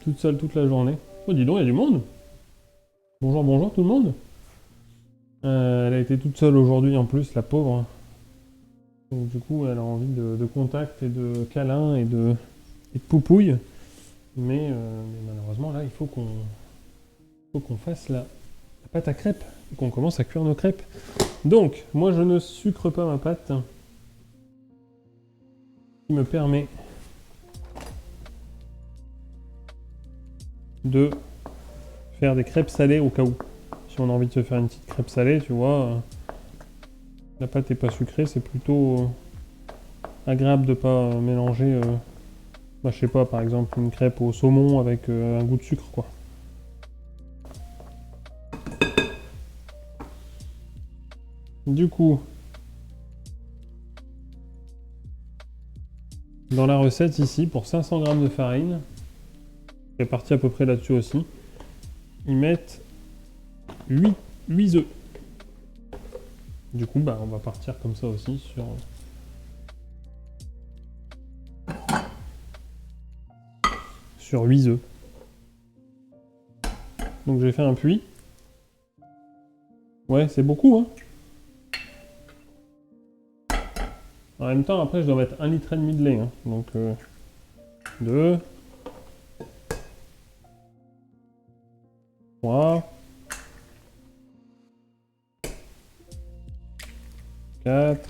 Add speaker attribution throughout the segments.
Speaker 1: toute seule toute la journée. Oh, dis donc, il y a du monde. Bonjour, bonjour tout le monde. Elle a été toute seule aujourd'hui en plus, la pauvre. Donc, du coup, elle a envie de contact et de câlin et de poupouille. Mais malheureusement, là, il faut qu'on fasse la pâte à crêpes. Et qu'on commence à cuire nos crêpes. Donc, moi, je ne sucre pas ma pâte. Ce qui me permet de faire des crêpes salées au cas où. Si on a envie de se faire une petite crêpe salée, tu vois, la pâte est pas sucrée, c'est plutôt agréable de pas mélanger, bah, je sais pas, par exemple une crêpe au saumon avec un goût de sucre, quoi. Du coup, dans la recette ici, pour 500 g de farine, qui est parti à peu près là-dessus aussi, ils mettent 8 œufs. Du coup, bah, on va partir comme ça aussi sur 8 œufs. Donc j'ai fait un puits. Ouais, c'est beaucoup, hein. En même temps, après, je dois mettre 1,5 litre de lait. Hein. Donc, 2, 3, 4,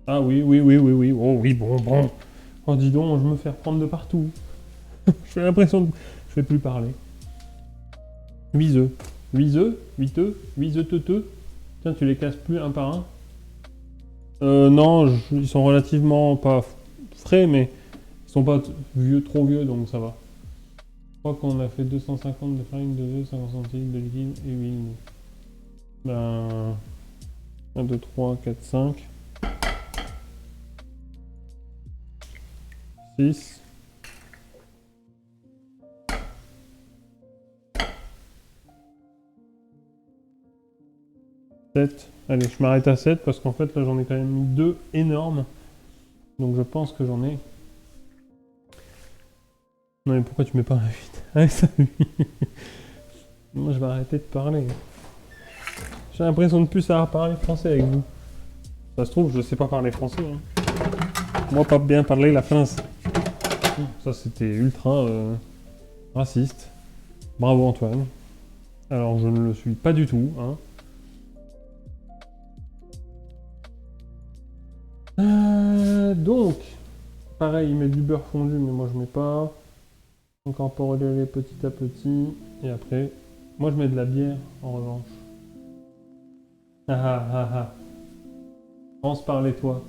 Speaker 1: ah oui. Oh oui, bon. Oh, dis donc, je me fais reprendre de partout. J'ai l'impression de... Je vais plus parler. 8 œufs. 8 œufs 8 œufs 8 œufs teuteux. Tiens, tu les casses plus un par un. Non, ils sont relativement pas frais, mais ils sont pas trop vieux, donc ça va. Je crois qu'on a fait 250 de farine, 2 œufs, 50 centilitres de liquide et 8. Ben... 1, 2, 3, 4, 5. 6. 7. Allez, je m'arrête à 7 parce qu'en fait là j'en ai quand même mis 2 énormes. Donc je pense que j'en ai... Non mais pourquoi tu mets pas un 8? Ah ça oui. Moi je vais arrêter de parler. J'ai l'impression de plus savoir parler français avec vous. Ça se trouve, je sais pas parler français. Hein. Moi pas bien parler la France. Ça c'était ultra raciste. Bravo Antoine. Alors je ne le suis pas du tout. Hein. Donc, pareil, il met du beurre fondu, mais moi je mets pas. Incorporer petit à petit. Et après, moi je mets de la bière en revanche. Pense parler toi.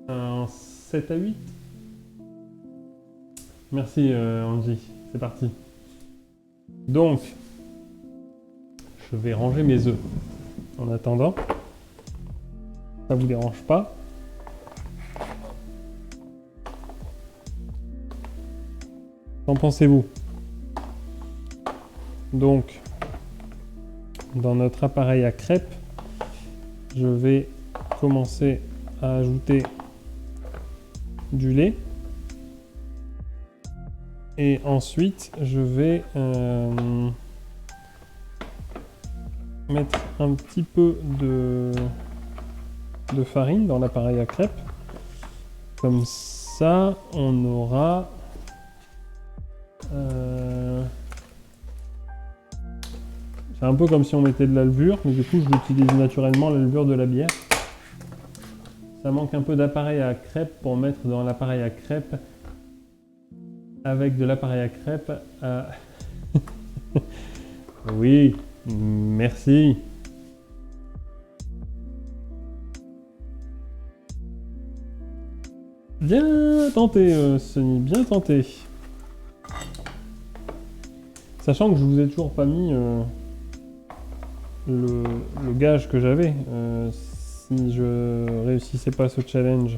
Speaker 1: Un 7 à 8. Merci Angie, c'est parti. Donc, je vais ranger mes œufs. En attendant, ça vous dérange pas? Qu'en pensez-vous? Donc, dans notre appareil à crêpes, je vais commencer à ajouter du lait. Et ensuite, je vais mettre un petit peu de farine dans l'appareil à crêpes. Comme ça, on aura... c'est un peu comme si on mettait de la levure, mais du coup je l'utilise naturellement, la levure de la bière. Ça manque un peu d'appareil à crêpes pour mettre dans l'appareil à crêpes avec de l'appareil à crêpes à... Oui, merci. Bien tenté, Sony, bien tenté. Sachant que je vous ai toujours pas mis le gage que j'avais si je réussissais pas ce challenge.